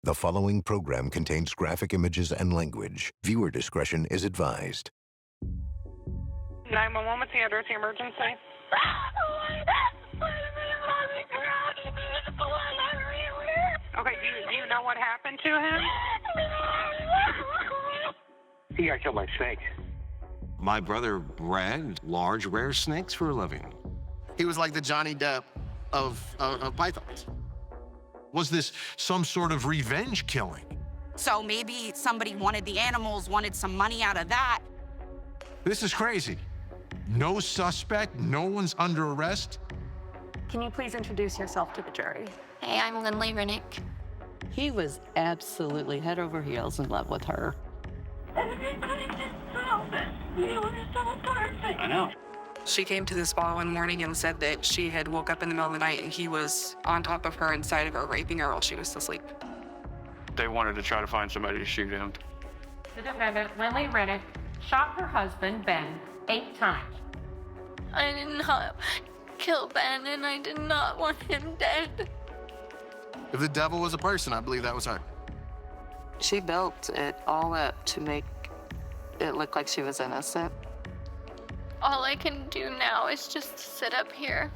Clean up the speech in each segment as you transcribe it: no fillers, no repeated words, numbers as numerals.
The following program contains graphic images and language. Viewer discretion is advised. 911, what's the address of the emergency? Okay, do you know what happened to him? He got killed by snakes. My brother bred large, rare snakes for a living. He was like the Johnny Depp of pythons. Was this some sort of revenge killing? So maybe somebody wanted the animals, wanted some money out of that. This is crazy. No suspect, no one's under arrest. Can you please introduce yourself to the jury? Hey, I'm Lynlee Renick. He was absolutely head over heels in love with her. I know. She came to the spa one morning and said that she had woke up in the middle of the night and he was on top of her, inside of her, raping her while she was asleep. They wanted to try to find somebody to shoot him. The defendant, Lynlee Renick, shot her husband, Ben, 8 times. I did not kill Ben, and I did not want him dead. If the devil was a person, I believe that was her. She built it all up to make it look like she was innocent. All I can do now is just sit up here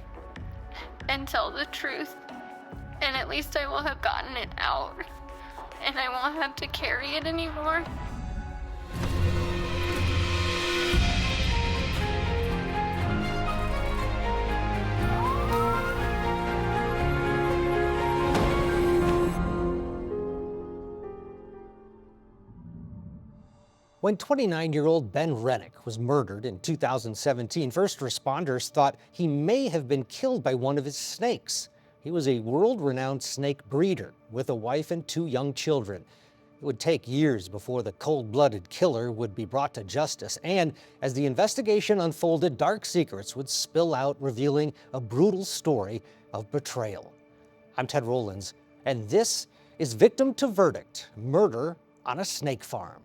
and tell the truth. And at least I will have gotten it out. And I won't have to carry it anymore. When 29-year-old Ben Renick was murdered in 2017, first responders thought he may have been killed by one of his snakes. He was a world-renowned snake breeder with a wife and 2 young children. It would take years before the cold-blooded killer would be brought to justice, and as the investigation unfolded, dark secrets would spill out, revealing a brutal story of betrayal. I'm Ted Rollins, and this is Victim to Verdict: Murder on a Snake Farm.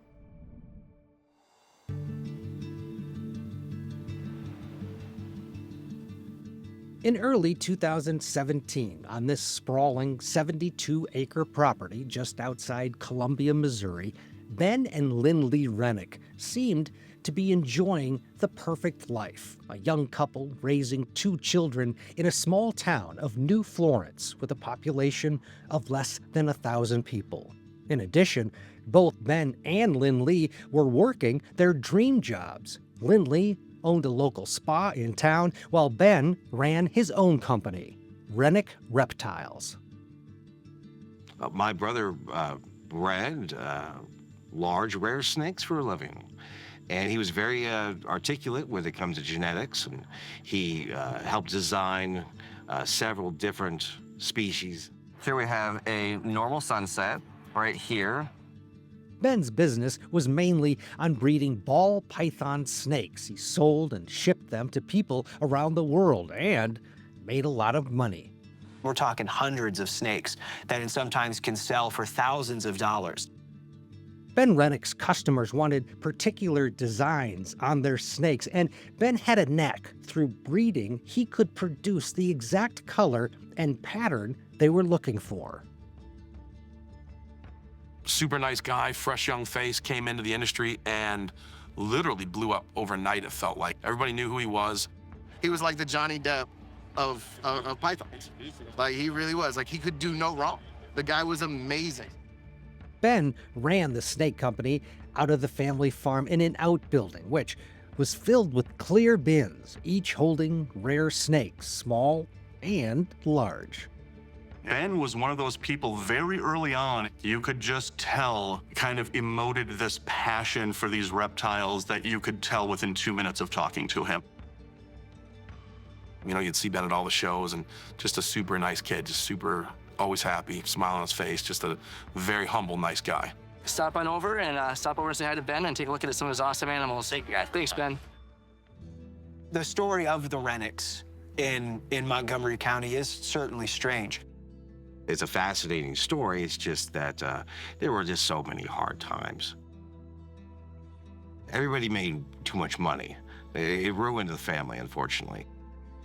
In early 2017, on this sprawling 72-acre property just outside Columbia, Missouri, Ben and Lynlee Renick seemed to be enjoying the perfect life, a young couple raising 2 children in a small town of New Florence with a population of less than 1,000 people. In addition, both Ben and Lynlee were working their dream jobs. Lynlee owned a local spa in town, while Ben ran his own company, Renick Reptiles. My brother bred large, rare snakes for a living. And he was very articulate when it comes to genetics, and he helped design several different species. Here we have a normal sunset right here. Ben's business was mainly on breeding ball python snakes. He sold and shipped them to people around the world and made a lot of money. We're talking hundreds of snakes that sometimes can sell for thousands of dollars. Ben Renick's customers wanted particular designs on their snakes, and Ben had a knack. Through breeding, he could produce the exact color and pattern they were looking for. Super nice guy, fresh young face, came into the industry and literally blew up overnight, it felt like. Everybody knew who he was. He was like the Johnny Depp of pythons. Like, he really was. Like, he could do no wrong. The guy was amazing. Ben ran the snake company out of the family farm in an outbuilding, which was filled with clear bins, each holding rare snakes, small and large. Ben was one of those people very early on, you could just tell, kind of emoted this passion for these reptiles that you could tell within 2 minutes of talking to him. You know, you'd see Ben at all the shows, and just a super nice kid, just super, always happy, smile on his face, just a very humble, nice guy. Stop on over and stop over and say hi to Ben and take a look at some of his awesome animals. Thanks, Ben. The story of the Renicks in Montgomery County is certainly strange. It's a fascinating story. It's just that there were just so many hard times. Everybody made too much money. It ruined the family, unfortunately.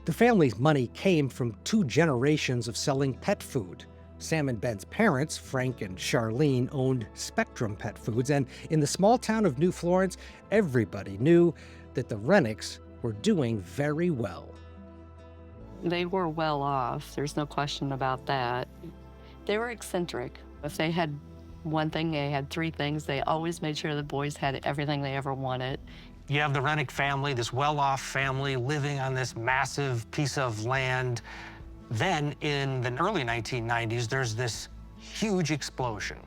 The family's money came from 2 generations of selling pet food. Sam and Ben's parents, Frank and Charlene, owned Spectrum Pet Foods, and in the small town of New Florence, everybody knew that the Renicks were doing very well. They were well off. There's no question about that. They were eccentric. If they had one thing, they had three things. They always made sure the boys had everything they ever wanted. You have the Renick family, this well-off family living on this massive piece of land. Then, in the early 1990s, there's this huge explosion.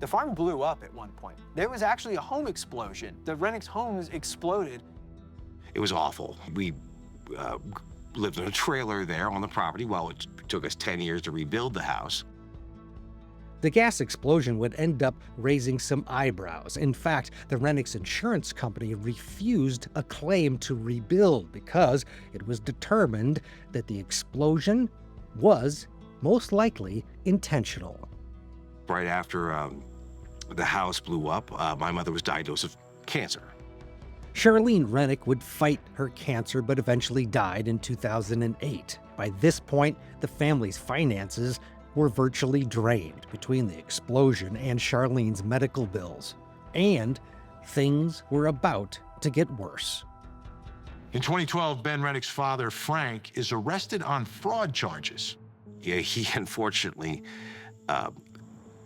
The farm blew up at one point. There was actually a home explosion. The Rennick's homes exploded. It was awful. We lived in a trailer there on the property while it took us 10 years to rebuild the house. The gas explosion would end up raising some eyebrows. In fact, the Rennick's insurance company refused a claim to rebuild because it was determined that the explosion was most likely intentional. Right after the house blew up, my mother was diagnosed with cancer. Charlene Renick would fight her cancer but eventually died in 2008. By this point, the family's finances were virtually drained between the explosion and Charlene's medical bills. And things were about to get worse. In 2012, Ben Renick's father, Frank, is arrested on fraud charges. Yeah, he unfortunately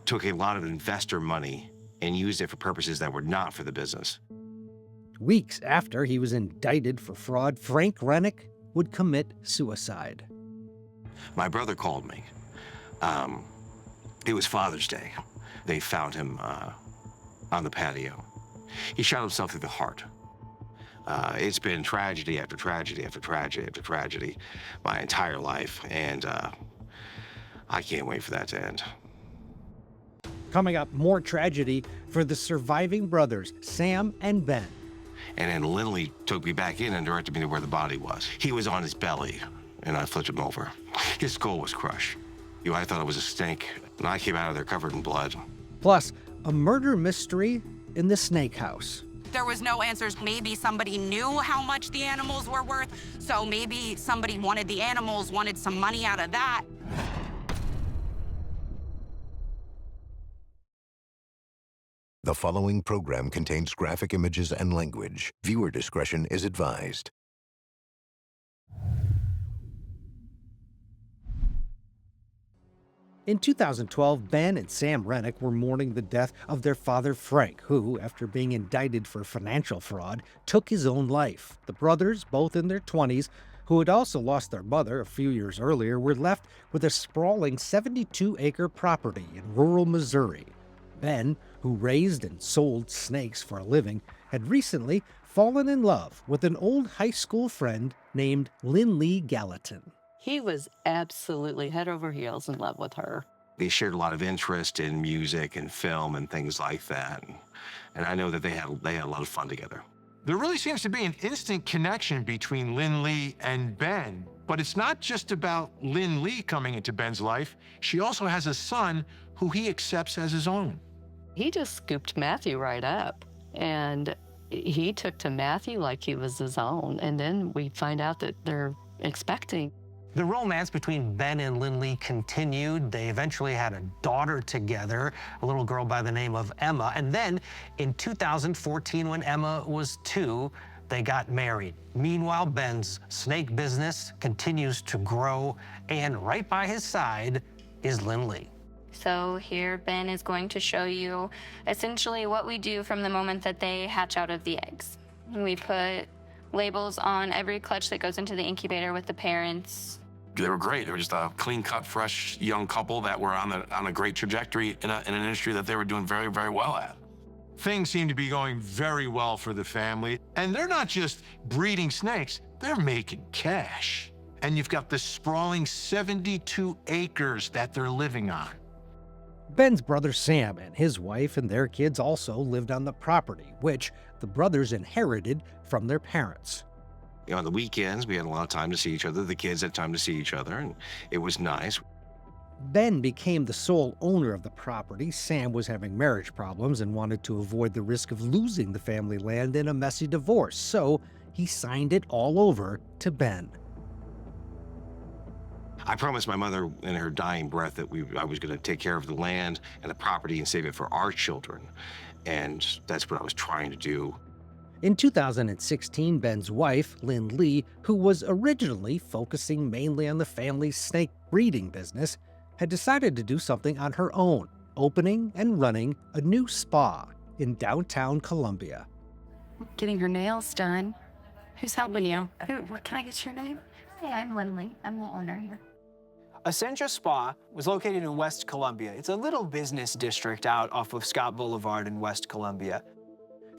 took a lot of investor money and used it for purposes that were not for the business. Weeks after he was indicted for fraud, Frank Renick would commit suicide. My brother called me. It was Father's Day. They found him on the patio. He shot himself through the heart. It's been tragedy after tragedy after tragedy after tragedy my entire life, and I can't wait for that to end. Coming up, more tragedy for the surviving brothers, Sam and Ben. And then Lynlee took me back in and directed me to where the body was. He was on his belly, and I flipped him over. His skull was crushed. I thought it was a snake, and I came out of there covered in blood. Plus, a murder mystery in the snake house. There was no answers. Maybe somebody knew how much the animals were worth, so maybe somebody wanted the animals, wanted some money out of that. The following program contains graphic images and language. Viewer discretion is advised. In 2012, Ben and Sam Renick were mourning the death of their father, Frank, who, after being indicted for financial fraud, took his own life. The brothers, both in their 20s, who had also lost their mother a few years earlier, were left with a sprawling 72-acre property in rural Missouri. Ben, who raised and sold snakes for a living, had recently fallen in love with an old high school friend named Lynlee Gallatin. He was absolutely head over heels in love with her. They shared a lot of interest in music and film and things like that. And I know that they had a lot of fun together. There really seems to be an instant connection between Lynlee and Ben. But it's not just about Lynlee coming into Ben's life. She also has a son who he accepts as his own. He just scooped Matthew right up. And he took to Matthew like he was his own. And then we find out that they're expecting. The romance between Ben and Lynlee continued. They eventually had a daughter together, a little girl by the name of Emma. And then in 2014, when Emma was 2, they got married. Meanwhile, Ben's snake business continues to grow, and right by his side is Lynlee. So here Ben is going to show you essentially what we do from the moment that they hatch out of the eggs. We put labels on every clutch that goes into the incubator with the parents. They were great. They were just a clean-cut, fresh, young couple that were on a great trajectory in an industry that they were doing very, very well at. Things seem to be going very well for the family. And they're not just breeding snakes, they're making cash. And you've got this sprawling 72 acres that they're living on. Ben's brother Sam and his wife and their kids also lived on the property, which the brothers inherited from their parents. On the weekends, we had a lot of time to see each other. The kids had time to see each other, and it was nice. Ben became the sole owner of the property. Sam was having marriage problems and wanted to avoid the risk of losing the family land in a messy divorce, so he signed it all over to Ben. I promised my mother in her dying breath that I was going to take care of the land and the property and save it for our children. And that's what I was trying to do. In 2016, Ben's wife, Lynlee, who was originally focusing mainly on the family's snake breeding business, had decided to do something on her own, opening and running a new spa in downtown Columbia. Getting her nails done. Who's helping you? Can I get your name? Hey, I'm Lynlee. I'm the owner here. Essentia Spa was located in West Columbia. It's a little business district out off of Scott Boulevard in West Columbia.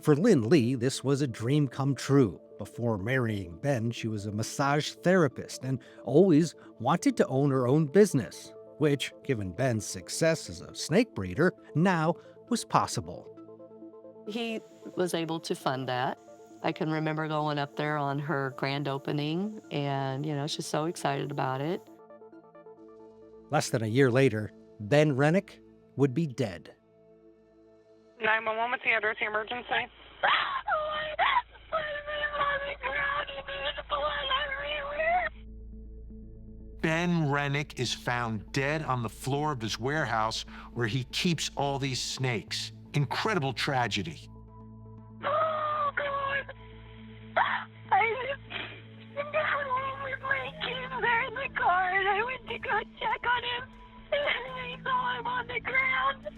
For Lynlee, this was a dream come true. Before marrying Ben, she was a massage therapist and always wanted to own her own business, which, given Ben's success as a snake breeder, now was possible. He was able to fund that. I can remember going up there on her grand opening, and, she's so excited about it. Less than a year later, Ben Renick would be dead. 911, what's the address of the emergency? Ben Renick is found dead on the floor of his warehouse where he keeps all these snakes. Incredible tragedy. Oh, God. I got home with my kids there in the car, and I went to go check on him, and I saw him on the ground.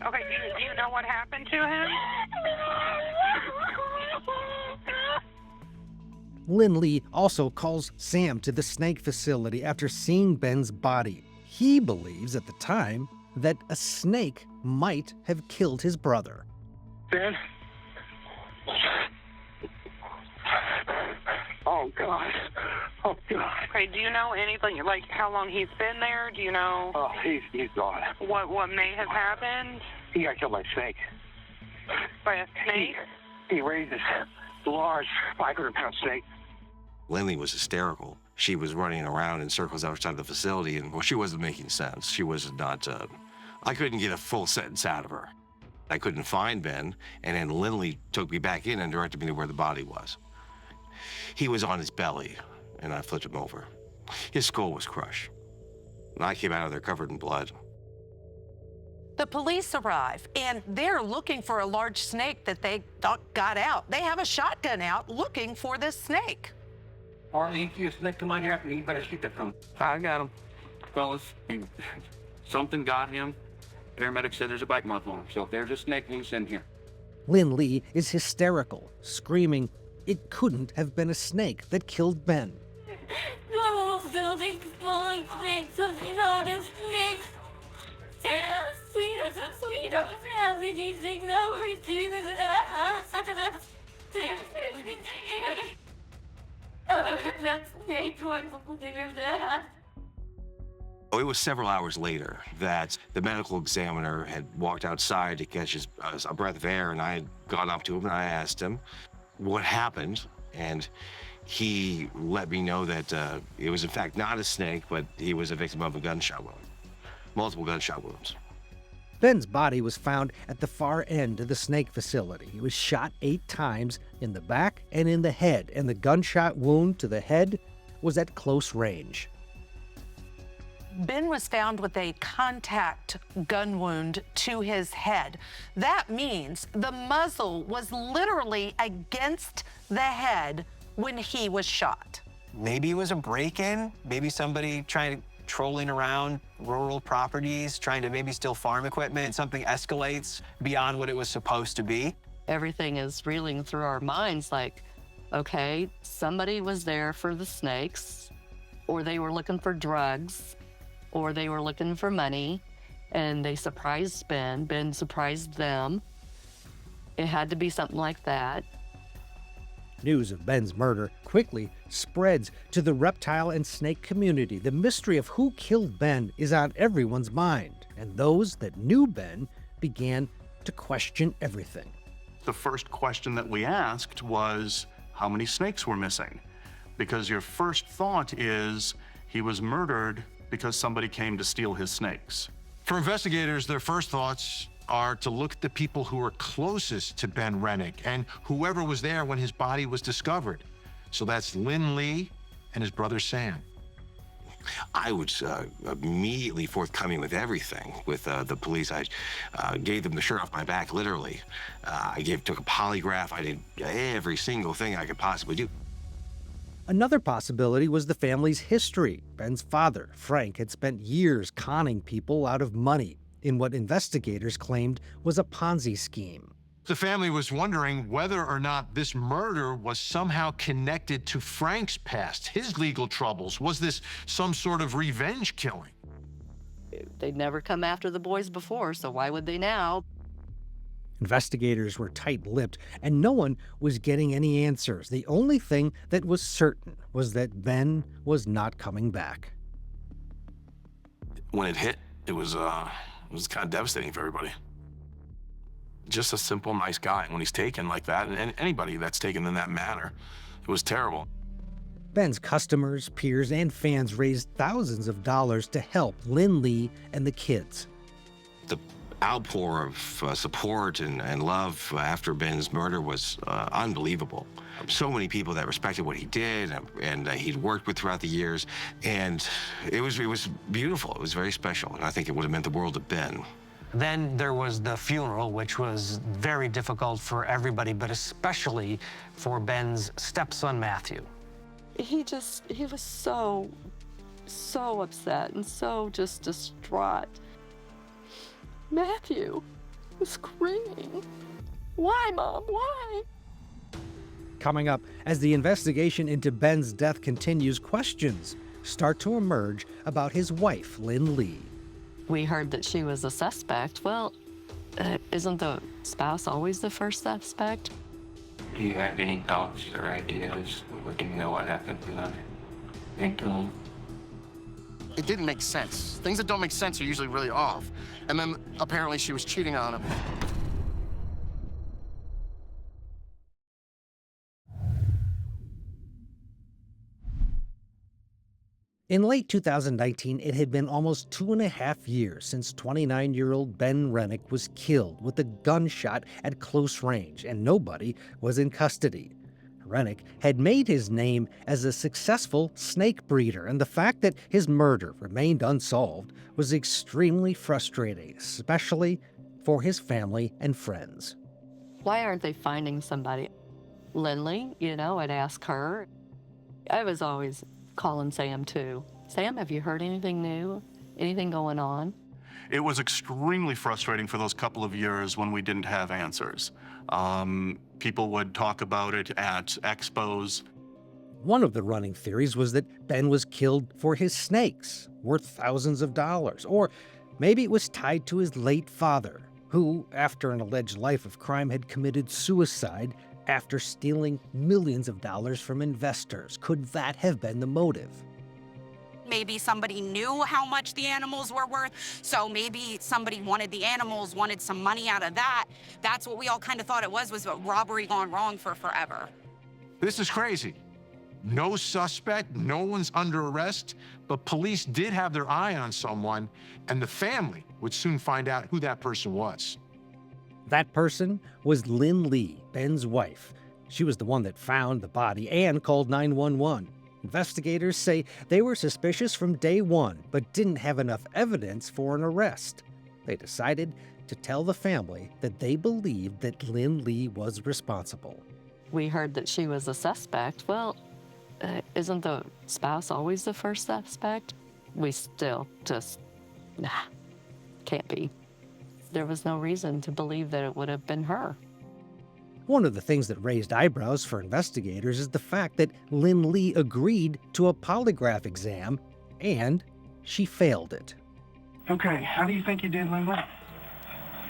Okay, do you know what happened to him? Lynlee also calls Sam to the snake facility after seeing Ben's body. He believes at the time that a snake might have killed his brother. Ben? Oh, God. Oh, God. Okay, do you know anything, like how long he's been there? Do you know? Oh, he's gone. What may have happened? He got killed by a snake. By a snake? He raised this large 500-pound snake. Lynlee was hysterical. She was running around in circles outside the facility, and, well, she wasn't making sense. She was not, I couldn't get a full sentence out of her. I couldn't find Ben, and then Lynlee took me back in and directed me to where the body was. He was on his belly, and I flipped him over. His skull was crushed. And I came out of there covered in blood. The police arrive, and they're looking for a large snake that they got out. They have a shotgun out looking for this snake. Or you see a snake come out here, you better shoot that thing. I got him. Fellas, something got him. Paramedic said there's a bite mark on him, so if there's a snake loose in here. Lynlee is hysterical, screaming, it couldn't have been a snake that killed Ben. The whole building's full of snakes, so you know there's snakes. They're sweet as a sweet of anything that we do. That's snake wonderful to do that. It was several hours later that the medical examiner had walked outside to catch a breath of air, and I had gone up to him and I asked him what happened, and he let me know that it was in fact not a snake, but he was a victim of a gunshot wound, multiple gunshot wounds. Ben's body was found at the far end of the snake facility. He was shot 8 times in the back and in the head, and the gunshot wound to the head was at close range. Ben was found with a contact gun wound to his head. That means the muzzle was literally against the head when he was shot. Maybe it was a break-in, maybe somebody trolling around rural properties, trying to maybe steal farm equipment, and something escalates beyond what it was supposed to be. Everything is reeling through our minds like, okay, somebody was there for the snakes, or they were looking for drugs, or they were looking for money, and they surprised Ben. Ben surprised them. It had to be something like that. News of Ben's murder quickly spreads to the reptile and snake community. The mystery of who killed Ben is on everyone's mind, and those that knew Ben began to question everything. The first question that we asked was, how many snakes were missing? Because your first thought is, he was murdered because somebody came to steal his snakes. For investigators, their first thoughts are to look at the people who were closest to Ben Renick and whoever was there when his body was discovered. So that's Lynlee and his brother Sam. I was immediately forthcoming with everything with the police. I gave them the shirt off my back, literally. Took a polygraph. I did every single thing I could possibly do. Another possibility was the family's history. Ben's father, Frank, had spent years conning people out of money in what investigators claimed was a Ponzi scheme. The family was wondering whether or not this murder was somehow connected to Frank's past, his legal troubles. Was this some sort of revenge killing? They'd never come after the boys before, so why would they now? Investigators were tight-lipped, and no one was getting any answers. The only thing that was certain was that Ben was not coming back. When it hit, it was kind of devastating for everybody. Just a simple, nice guy. When he's taken like that, and anybody that's taken in that manner, it was terrible. Ben's customers, peers, and fans raised thousands of dollars to help Lynlee and the kids. The outpour of support and love after Ben's murder was unbelievable. So many people that respected what he did and he'd worked with throughout the years, and it was beautiful. It was very special, and I think it would have meant the world to Ben. Then there was the funeral, which was very difficult for everybody, but especially for Ben's stepson, Matthew. He was so upset and so just distraught. Matthew was screaming, "Why, Mom, why?" Coming up, as the investigation into Ben's death continues, questions start to emerge about his wife, Lynlee. We heard that she was a suspect. Well, isn't the spouse always the first suspect? Do you have any thoughts or ideas looking to know what happened tonight? It didn't make sense. Things that don't make sense are usually really off. And then apparently she was cheating on him. In late 2019, it had been almost 2.5 years since 29-year-old Ben Renick was killed with a gunshot at close range, and nobody was in custody. Renick had made his name as a successful snake breeder, and the fact that his murder remained unsolved was extremely frustrating, especially for his family and friends. Why aren't they finding somebody? Lynlee, I'd ask her. I was always calling Sam too. Sam, have you heard anything new? Anything going on? It was extremely frustrating for those couple of years when we didn't have answers. People would talk about it at expos. One of the running theories was that Ben was killed for his snakes, worth thousands of dollars, or maybe it was tied to his late father, who, after an alleged life of crime, had committed suicide after stealing millions of dollars from investors. Could that have been the motive? Maybe somebody knew how much the animals were worth, so maybe somebody wanted the animals, wanted some money out of that. That's what we all kind of thought it was a robbery gone wrong for forever. This is crazy. No suspect, no one's under arrest, but police did have their eye on someone, and the family would soon find out who that person was. That person was Lynlee, Ben's wife. She was the one that found the body and called 911. Investigators say they were suspicious from day one, but didn't have enough evidence for an arrest. They decided to tell the family that they believed that Lynlee was responsible. We heard that she was a suspect. Well, isn't the spouse always the first suspect? We still can't be. There was no reason to believe that it would have been her. One of the things that raised eyebrows for investigators is the fact that Lynlee agreed to a polygraph exam, and she failed it. Okay, how do you think you did, Lynlee?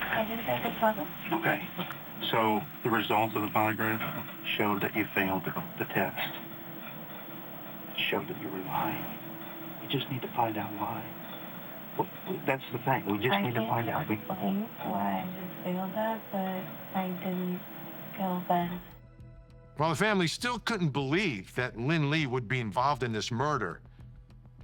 I did a good job. Okay, so the results of the polygraph showed that you failed the test. It showed that you were lying. We just need to find out why. Well, that's the thing. We just need to find out. I can't explain why I just failed that, but I didn't kill Ben. While the family still couldn't believe that Lynlee would be involved in this murder,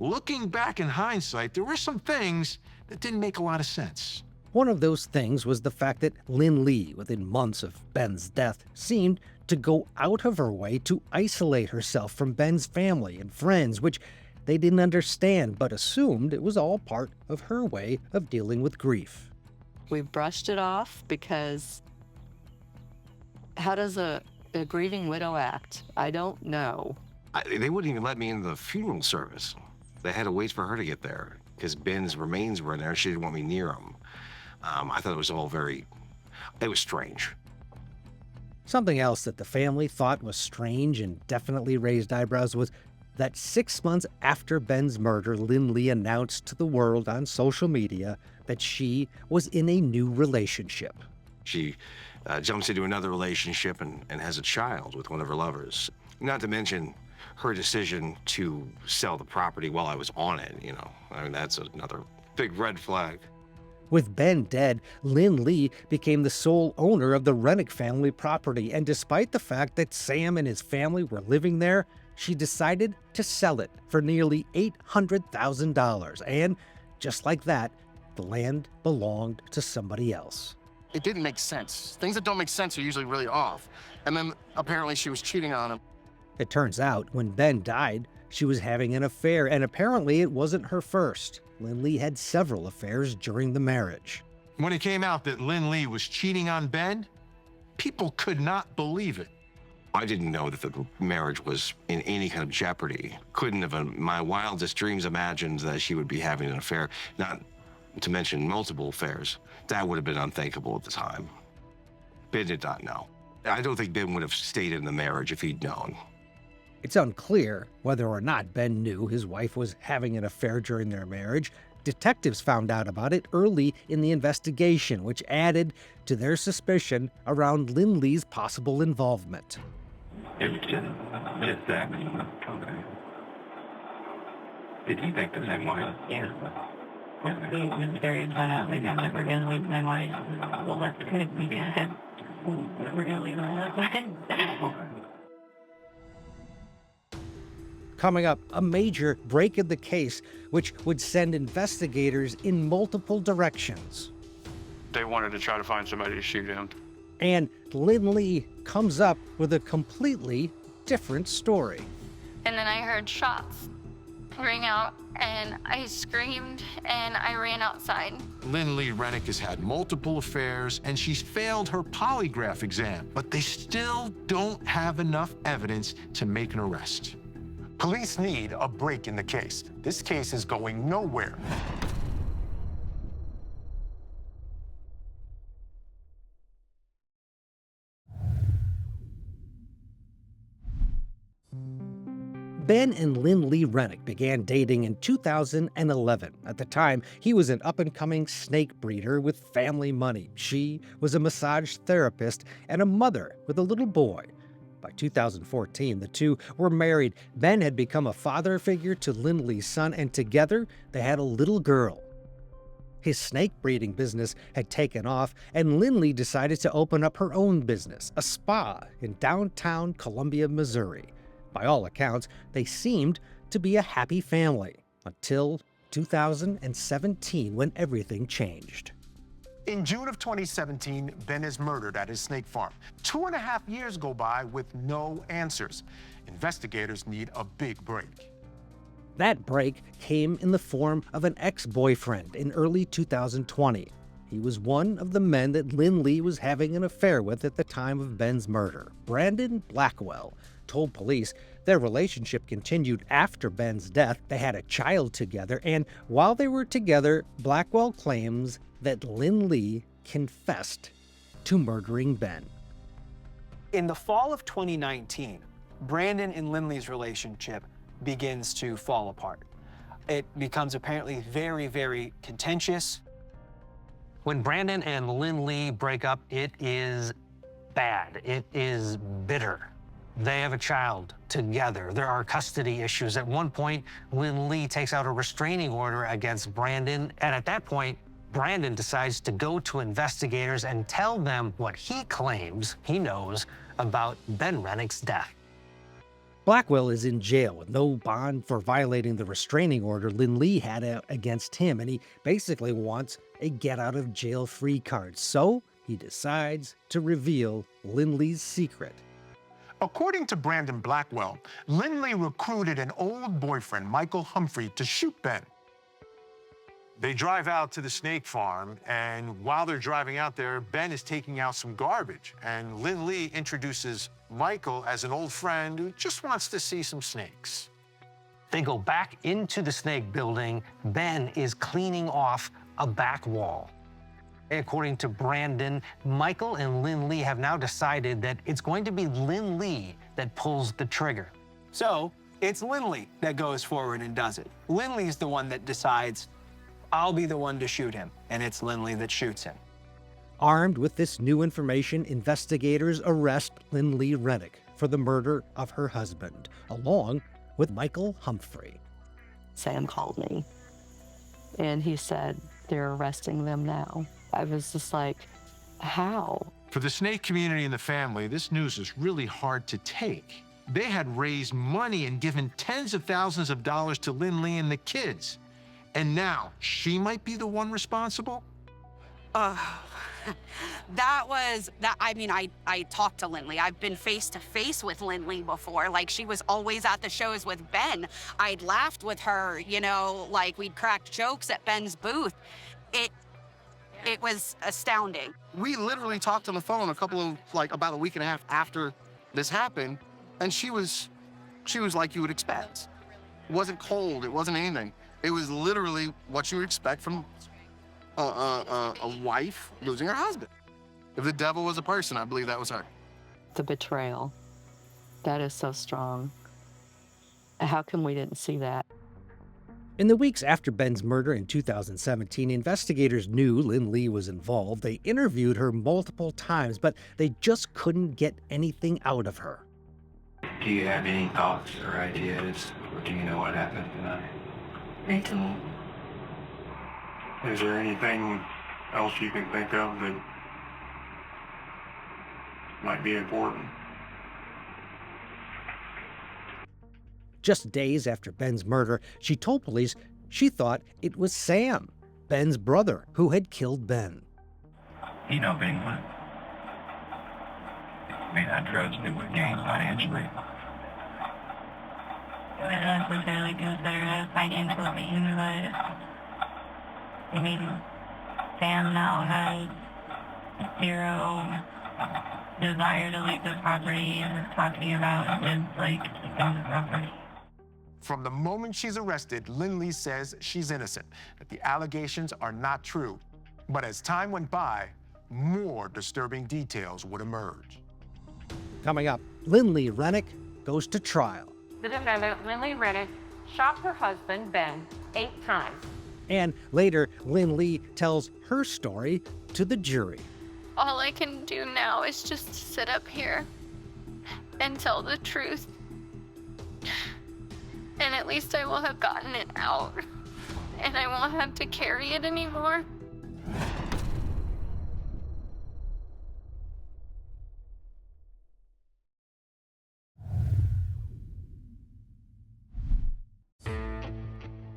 looking back in hindsight, there were some things that didn't make a lot of sense. One of those things was the fact that Lynlee, within months of Ben's death, seemed to go out of her way to isolate herself from Ben's family and friends, which they didn't understand but assumed it was all part of her way of dealing with grief. We brushed it off because how does a grieving widow act? I don't know. They wouldn't even let me into the funeral service. They had to wait for her to get there because Ben's remains were in there. She didn't want me near them. I thought it was all it was strange. Something else that the family thought was strange and definitely raised eyebrows was that 6 months after Ben's murder, Lynlee announced to the world on social media that she was in a new relationship. She jumps into another relationship and has a child with one of her lovers. Not to mention her decision to sell the property while I was on it, you know. I mean, that's another big red flag. With Ben dead, Lynlee became the sole owner of the Renick family property, and despite the fact that Sam and his family were living there, she decided to sell it for nearly $800,000. And just like that, the land belonged to somebody else. It didn't make sense. Things that don't make sense are usually really off. And then apparently she was cheating on him. It turns out when Ben died, she was having an affair, and apparently it wasn't her first. Lynlee had several affairs during the marriage. When it came out that Lynlee was cheating on Ben, people could not believe it. I didn't know that the marriage was in any kind of jeopardy. Couldn't have, in my wildest dreams, imagined that she would be having an affair, not to mention multiple affairs. That would have been unthinkable at the time. Ben did not know. I don't think Ben would have stayed in the marriage if he'd known. It's unclear whether or not Ben knew his wife was having an affair during their marriage. Detectives found out about it early in the investigation, which added to their suspicion around Lynlee's possible involvement. It's sex. Okay. Did he think the same way? Yeah. He was very violent. Like, I'm never going to leave my wife. Well, that's good because we're going to leave my husband. Coming up, a major break in the case, which would send investigators in multiple directions. They wanted to try to find somebody to shoot him. And Lynlee comes up with a completely different story. And then I heard shots ring out, and I screamed, and I ran outside. Lynlee Renick has had multiple affairs, and she's failed her polygraph exam, but they still don't have enough evidence to make an arrest. Police need a break in the case. This case is going nowhere. Ben and Lynlee Renick began dating in 2011. At the time, he was an up-and-coming snake breeder with family money. She was a massage therapist and a mother with a little boy. By 2014, the two were married. Ben had become a father figure to Lynlee's son, and together they had a little girl. His snake breeding business had taken off, and Lynlee decided to open up her own business, a spa in downtown Columbia, Missouri. By all accounts, they seemed to be a happy family until 2017, when everything changed. In June of 2017, Ben is murdered at his snake farm. 2.5 years go by with no answers. Investigators need a big break. That break came in the form of an ex-boyfriend in early 2020. He was one of the men that Lynlee was having an affair with at the time of Ben's murder. Brandon Blackwell told police their relationship continued after Ben's death. They had a child together, and while they were together, Blackwell claims that Lynlee confessed to murdering Ben. In the fall of 2019, Brandon and Lynlee's relationship begins to fall apart. It becomes apparently very, very contentious. When Brandon and Lynlee break up, it is bad. It is bitter. They have a child together. There are custody issues. At one point, Lynlee takes out a restraining order against Brandon, and at that point, Brandon decides to go to investigators and tell them what he claims he knows about Ben Renick's death. Blackwell is in jail with no bond for violating the restraining order Lynlee had against him, and he basically wants a get-out-of-jail-free card. So he decides to reveal Lynlee's secret. According to Brandon Blackwell, Lynlee recruited an old boyfriend, Michael Humphrey, to shoot Ben. They drive out to the snake farm, and while they're driving out there, Ben is taking out some garbage, and Lynlee introduces Michael as an old friend who just wants to see some snakes. They go back into the snake building. Ben is cleaning off a back wall. According to Brandon, Michael and Lynlee have now decided that it's going to be Lynlee that pulls the trigger. So it's Lynlee that goes forward and does it. Lynlee's the one that decides, I'll be the one to shoot him, and it's Lynlee that shoots him. Armed with this new information, investigators arrest Lynlee Renick for the murder of her husband, along with Michael Humphrey. Sam called me, and he said, they're arresting them now. I was just like, how? For the snake community and the family, this news is really hard to take. They had raised money and given tens of thousands of dollars to Lynlee and the kids. And now she might be the one responsible? I talked to Lynlee. I've been face to face with Lynlee before. Like, she was always at the shows with Ben. I'd laughed with her, you know, like we'd cracked jokes at Ben's booth. It was astounding. We literally talked on the phone about a week and a half after this happened, and she was like you would expect. It wasn't cold, it wasn't anything. It was literally what you would expect from a wife losing her husband. If the devil was a person, I believe that was her. The betrayal. That is so strong. How come we didn't see that? In the weeks after Ben's murder in 2017, investigators knew Lynlee was involved. They interviewed her multiple times, but they just couldn't get anything out of her. Do you have any thoughts or ideas, or do you know what happened tonight? I don't. Is there anything else you can think of that might be important? Just days after Ben's murder, she told police she thought it was Sam, Ben's brother, who had killed Ben. You know, being what? May not drugs do with gain financially. It was necessarily considered financially, but I mean, Sam now has zero desire to leave the property and is talking about just like keeping the property. From the moment she's arrested, Lynlee says she's innocent, that the allegations are not true. But as time went by, more disturbing details would emerge. Coming up, Lynlee Renick goes to trial. The defendant, Lynlee Renick, shot her husband, Ben, 8 times. And later, Lynlee tells her story to the jury. All I can do now is just sit up here and tell the truth. And at least I will have gotten it out. And I won't have to carry it anymore.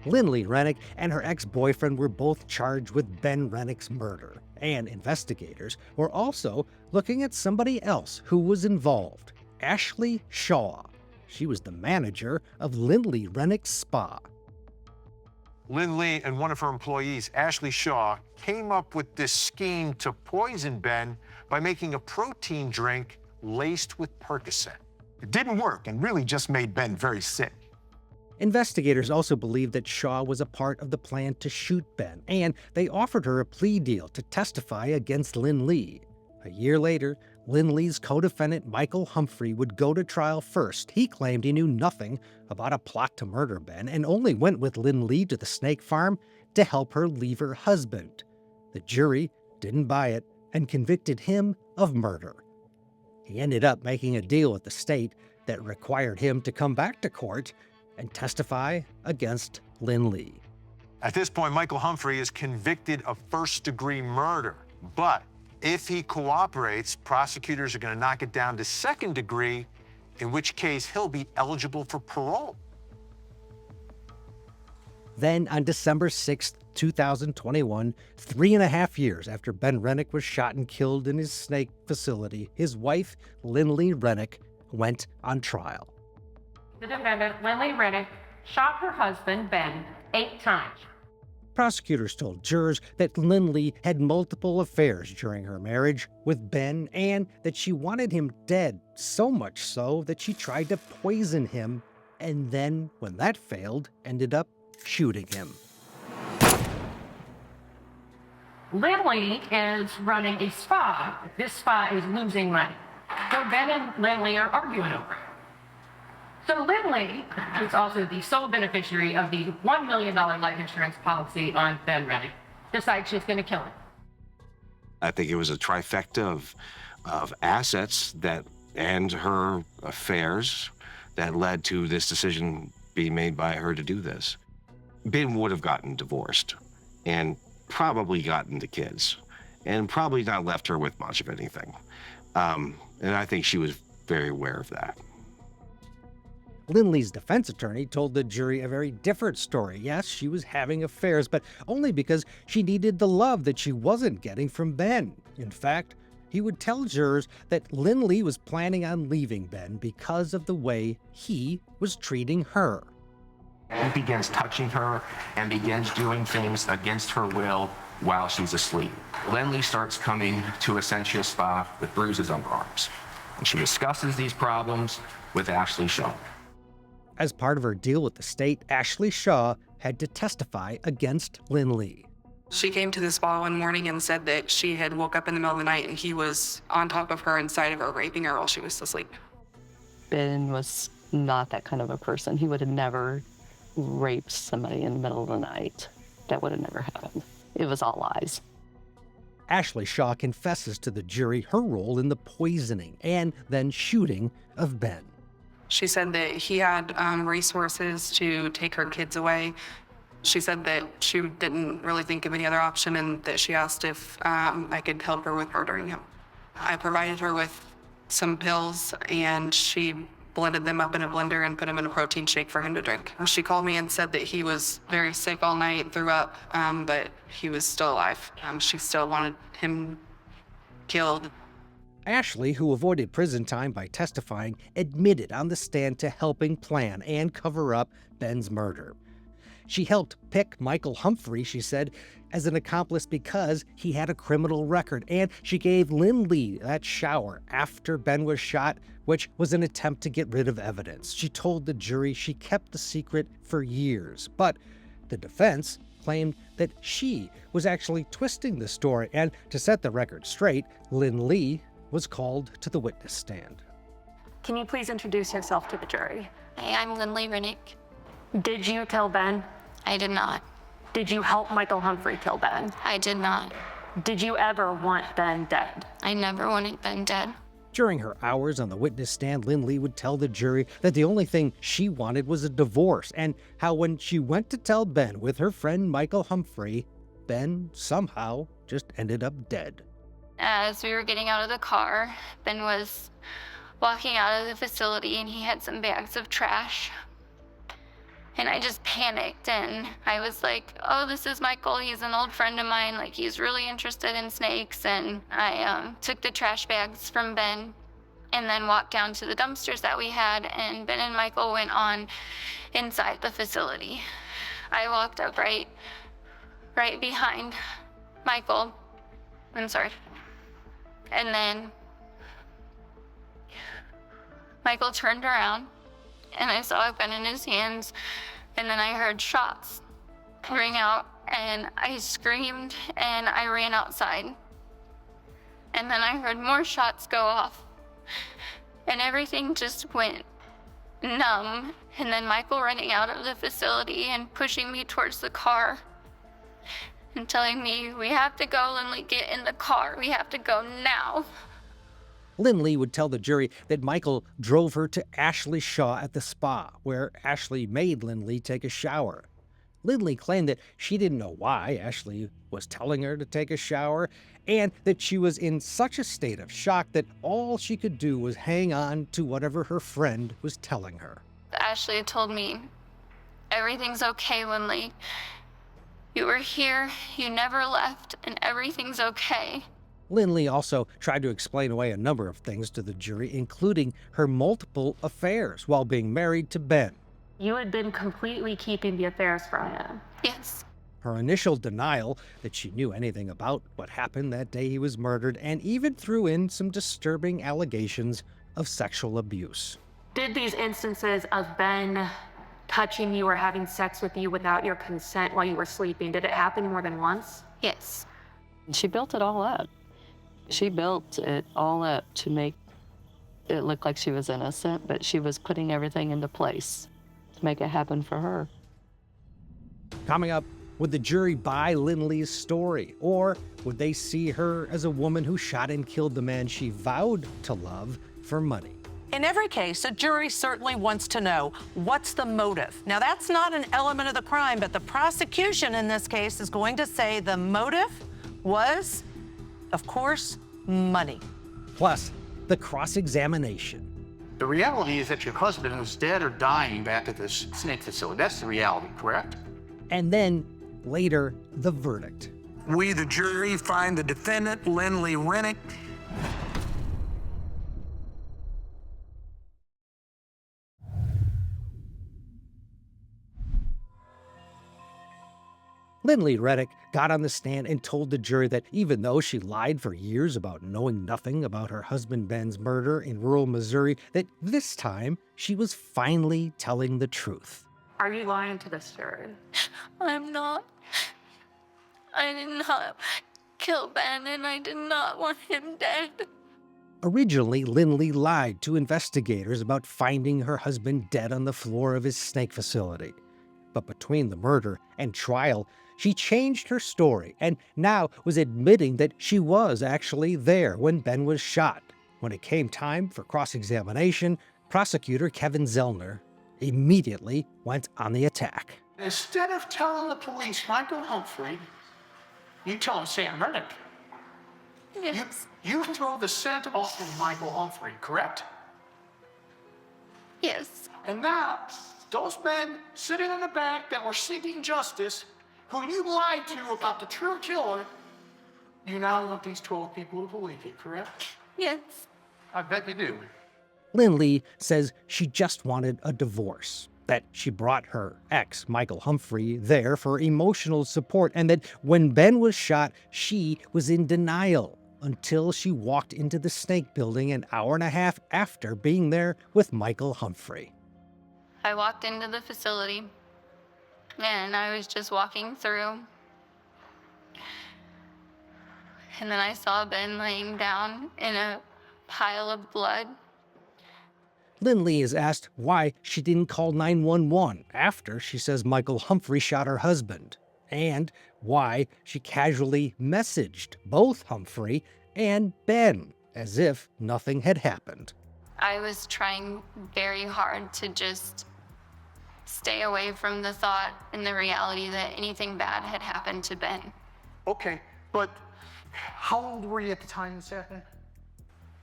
Lynlee Renick and her ex-boyfriend were both charged with Ben Renick's murder. And investigators were also looking at somebody else who was involved, Ashley Shaw. She was the manager of Lynlee Renick's spa. Lynlee and one of her employees, Ashley Shaw, came up with this scheme to poison Ben by making a protein drink laced with Percocet. It didn't work and really just made Ben very sick. Investigators also believed that Shaw was a part of the plan to shoot Ben, and they offered her a plea deal to testify against Lynlee. A year later, Lynlee's co-defendant Michael Humphrey would go to trial first. He claimed he knew nothing about a plot to murder Ben and only went with Lynlee to the snake farm to help her leave her husband. The jury didn't buy it and convicted him of murder. He ended up making a deal with the state that required him to come back to court and testify against Lynlee. At this point, Michael Humphrey is convicted of first-degree murder, but if he cooperates, prosecutors are going to knock it down to second degree, in which case he'll be eligible for parole. Then on December 6, 2021, 3.5 years after Ben Renick was shot and killed in his snake facility, his wife, Lynlee Renick, went on trial. The defendant, Lynlee Renick, shot her husband, Ben, 8 times. Prosecutors told jurors that Lynlee had multiple affairs during her marriage with Ben and that she wanted him dead, so much so that she tried to poison him and then, when that failed, ended up shooting him. Lynlee is running a spa. This spa is losing money. So Ben and Lynlee are arguing over it. So Lynlee is also the sole beneficiary of the $1 million life insurance policy on Ben Renick. Decides she's going to kill him. I think it was a trifecta of assets that and her affairs that led to this decision being made by her to do this. Ben would have gotten divorced and probably gotten the kids and probably not left her with much of anything. And I think she was very aware of that. Lynlee's defense attorney told the jury a very different story. Yes, she was having affairs, but only because she needed the love that she wasn't getting from Ben. In fact, he would tell jurors that Lynlee was planning on leaving Ben because of the way he was treating her. He begins touching her and begins doing things against her will while she's asleep. Lynlee starts coming to Essentia Spa with bruises on her arms. And she discusses these problems with Ashley Shaw. As part of her deal with the state, Ashley Shaw had to testify against Lynlee. She came to the spa one morning and said that she had woke up in the middle of the night and he was on top of her, inside of her, raping her while she was asleep. Ben was not that kind of a person. He would have never raped somebody in the middle of the night. That would have never happened. It was all lies. Ashley Shaw confesses to the jury her role in the poisoning and then shooting of Ben. She said that he had resources to take her kids away. She said that she didn't really think of any other option and that she asked if I could help her with murdering him. I provided her with some pills and she blended them up in a blender and put them in a protein shake for him to drink. She called me and said that he was very sick all night, threw up, but he was still alive. She still wanted him killed. Ashley, who avoided prison time by testifying, admitted on the stand to helping plan and cover up Ben's murder. She helped pick Michael Humphrey, she said, as an accomplice because he had a criminal record, and she gave Lynlee that shower after Ben was shot, which was an attempt to get rid of evidence. She told the jury she kept the secret for years, but the defense claimed that she was actually twisting the story, and to set the record straight, Lynlee was called to the witness stand. Can you please introduce yourself to the jury? Hey, I'm Lynlee Renick. Did you kill Ben? I did not. Did you help Michael Humphrey kill Ben? I did not. Did you ever want Ben dead? I never wanted Ben dead. During her hours on the witness stand, Lynlee would tell the jury that the only thing she wanted was a divorce, and how when she went to tell Ben with her friend Michael Humphrey, Ben somehow just ended up dead. As we were getting out of the car, Ben was walking out of the facility and he had some bags of trash. And I just panicked and I was like, oh, this is Michael. He's an old friend of mine. Like, he's really interested in snakes. And I took the trash bags from Ben and then walked down to the dumpsters that we had. And Ben and Michael went on inside the facility. I walked up right behind Michael. I'm sorry. And then Michael turned around and I saw a gun in his hands, and then I heard shots ring out and I screamed and I ran outside. And then I heard more shots go off and everything just went numb. And then Michael running out of the facility and pushing me towards the car and telling me, we have to go, Lynlee, get in the car. We have to go now. Lynlee would tell the jury that Michael drove her to Ashley Shaw at the spa, where Ashley made Lynlee take a shower. Lynlee claimed that she didn't know why Ashley was telling her to take a shower, and that she was in such a state of shock that all she could do was hang on to whatever her friend was telling her. Ashley had told me, everything's okay, Lynlee. You were here, you never left, and everything's okay. Lynlee also tried to explain away a number of things to the jury, including her multiple affairs while being married to Ben. You had been completely keeping the affairs from him. Yes. Her initial denial that she knew anything about what happened that day he was murdered, and even threw in some disturbing allegations of sexual abuse. Did these instances of Ben touching you or having sex with you without your consent while you were sleeping, did it happen more than once? Yes. She built it all up. She built it all up to make it look like she was innocent, but she was putting everything into place to make it happen for her. Coming up, would the jury buy Lynlee's story, or would they see her as a woman who shot and killed the man she vowed to love for money? In every case, a jury certainly wants to know what's the motive. Now, that's not an element of the crime, but the prosecution in this case is going to say the motive was, of course, money. Plus, the cross-examination. The reality is that your husband was dead or dying back at this snake facility. That's the reality, correct? And then, later, the verdict. We, the jury, find the defendant, Lynlee Renick, Lynlee Renick got on the stand and told the jury that even though she lied for years about knowing nothing about her husband Ben's murder in rural Missouri, that this time she was finally telling the truth. Are you lying to this jury? I'm not. I did not kill Ben, and I did not want him dead. Originally, Lynlee lied to investigators about finding her husband dead on the floor of his snake facility. But between the murder and trial, she changed her story and now was admitting that she was actually there when Ben was shot. When it came time for cross-examination, prosecutor Kevin Zellner immediately went on the attack. Instead of telling the police Michael Humphrey, you tell him Sam Renick. Yes. You throw the scent off of Michael Humphrey, correct? Yes. And now, those men sitting in the back that were seeking justice, who you lied to about the true killer, you now want these 12 people to believe you, correct? Yes. I bet you do. Lynlee says she just wanted a divorce, that she brought her ex, Michael Humphrey, there for emotional support, and that when Ben was shot, she was in denial until she walked into the snake building an hour and a half after being there with Michael Humphrey. I walked into the facility, and I was just walking through. And then I saw Ben laying down in a pile of blood. Lynlee is asked why she didn't call 911 after she says Michael Humphrey shot her husband, and why she casually messaged both Humphrey and Ben as if nothing had happened. I was trying very hard to just stay away from the thought and the reality that anything bad had happened to Ben. Okay, but how old were you at the time this happened?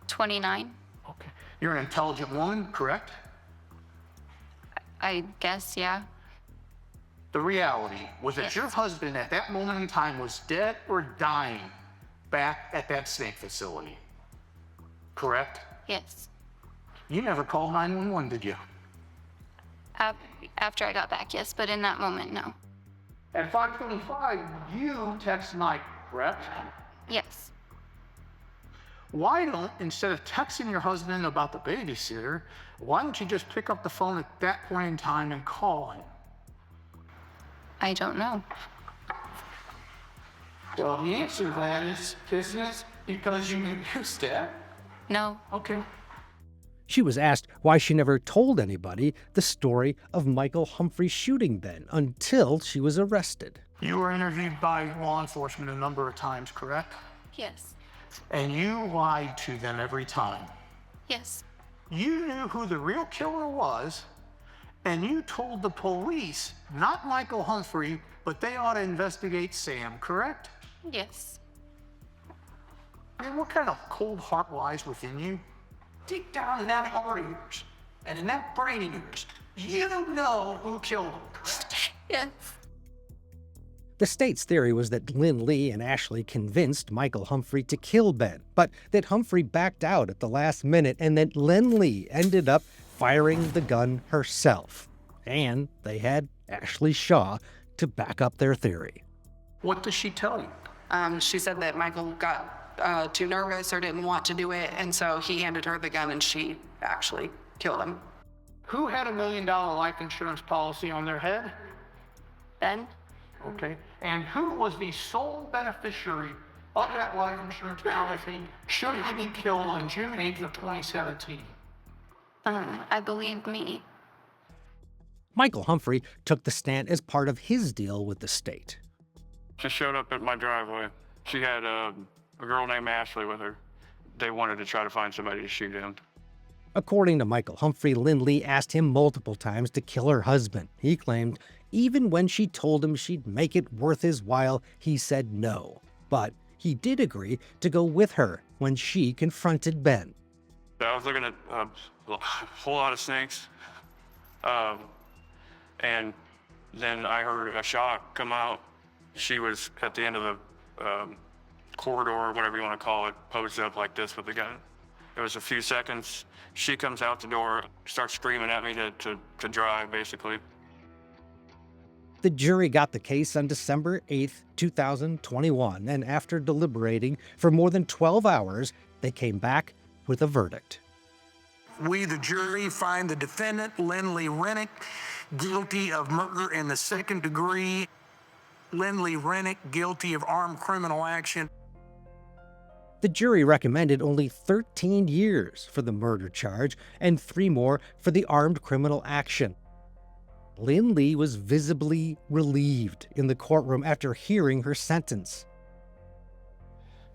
29. Okay. You're an intelligent woman, correct? I guess, yeah. The reality was that your husband at that moment in time was dead or dying back at that snake facility, correct? Yes. You never called 911, did you? After I got back, yes, but in that moment, no. At 5:25, you text Mike, correct? Yes. Why don't, instead of texting your husband about the babysitter, why don't you just pick up the phone at that point in time and call him? I don't know. Well, the answer to that is business because you used that. No. Okay. She was asked why she never told anybody the story of Michael Humphrey shooting Ben until she was arrested. You were interviewed by law enforcement a number of times, correct? Yes. And you lied to them every time. Yes. You knew who the real killer was, and you told the police, not Michael Humphrey, but they ought to investigate Sam, correct? Yes. Man, what kind of cold heart lies within you? Deep down in that heart of yours, and in that brain of yours, you know who killed him, correct? Yes. The state's theory was that Lynlee and Ashley convinced Michael Humphrey to kill Ben, but that Humphrey backed out at the last minute and that Lynlee ended up firing the gun herself. And they had Ashley Shaw to back up their theory. What does she tell you? She said that Michael got too nervous or didn't want to do it, and so he handed her the gun and she actually killed him. Who had $1 million life insurance policy on their head? Ben? Okay. And who was the sole beneficiary of that life insurance policy should he be killed on June 8th of 2017? I believe me. Michael Humphrey took the stand as part of his deal with the state. She showed up at my driveway. She had a girl named Ashley with her. They wanted to try to find somebody to shoot him. According to Michael Humphrey, Lynlee asked him multiple times to kill her husband. He claimed even when she told him she'd make it worth his while, he said no. But he did agree to go with her when she confronted Ben. I was looking at a whole lot of snakes. And then I heard a shot come out. She was at the end of the corridor, or whatever you want to call it, posed up like this with the gun. It was a few seconds. She comes out the door, starts screaming at me to drive, basically. The jury got the case on December 8th, 2021, and after deliberating for more than 12 hours, they came back with a verdict. We, the jury, find the defendant, Lynlee Renick, guilty of murder in the second degree. Lynlee Renick guilty of armed criminal action. The jury recommended only 13 years for the murder charge and 3 more for the armed criminal action. Lynlee was visibly relieved in the courtroom after hearing her sentence.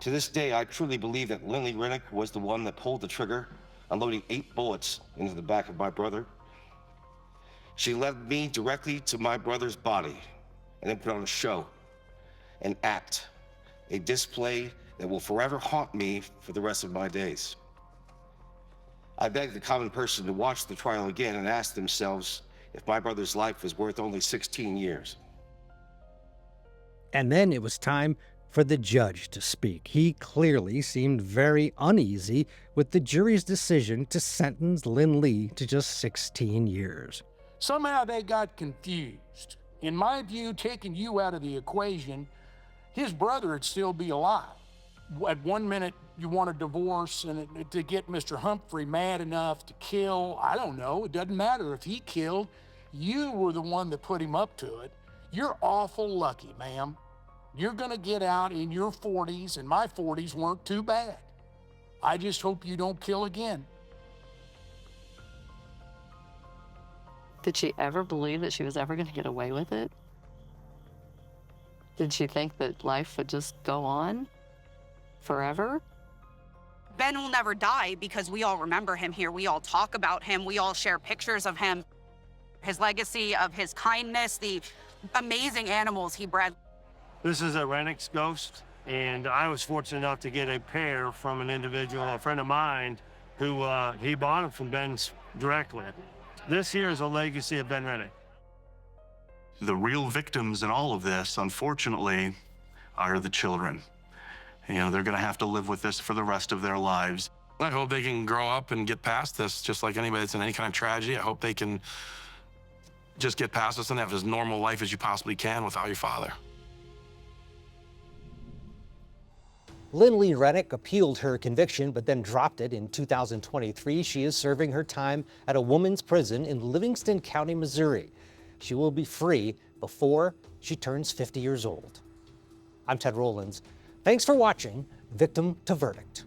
To this day, I truly believe that Lynlee Renick was the one that pulled the trigger, unloading 8 bullets into the back of my brother. She led me directly to my brother's body and then put on a show, an act, a display that will forever haunt me for the rest of my days. I beg the common person to watch the trial again and ask themselves if my brother's life was worth only 16 years. And then it was time for the judge to speak. He clearly seemed very uneasy with the jury's decision to sentence Lynlee to just 16 years. Somehow they got confused. In my view, taking you out of the equation, his brother would still be alive. At one minute, you want a divorce and to get Mr. Humphrey mad enough to kill. I don't know. It doesn't matter if he killed. You were the one that put him up to it. You're awful lucky, ma'am. You're going to get out in your 40s, and my 40s weren't too bad. I just hope you don't kill again. Did she ever believe that she was ever going to get away with it? Did she think that life would just go on forever? Ben will never die because we all remember him here. We all talk about him. We all share pictures of him. His legacy of his kindness, the amazing animals he bred. This is a Renick's ghost, and I was fortunate enough to get a pair from an individual, a friend of mine, who he bought them from Ben's directly. This here is a legacy of Ben Renick. The real victims in all of this, unfortunately, are the children. You know, they're gonna have to live with this for the rest of their lives. I hope they can grow up and get past this, just like anybody that's in any kind of tragedy. I hope they can just get past this and have as normal life as you possibly can without your father. Lynlee Renick appealed her conviction, but then dropped it in 2023. She is serving her time at a woman's prison in Livingston County, Missouri. She will be free before she turns 50 years old. I'm Ted Rollins. Thanks for watching Victim to Verdict.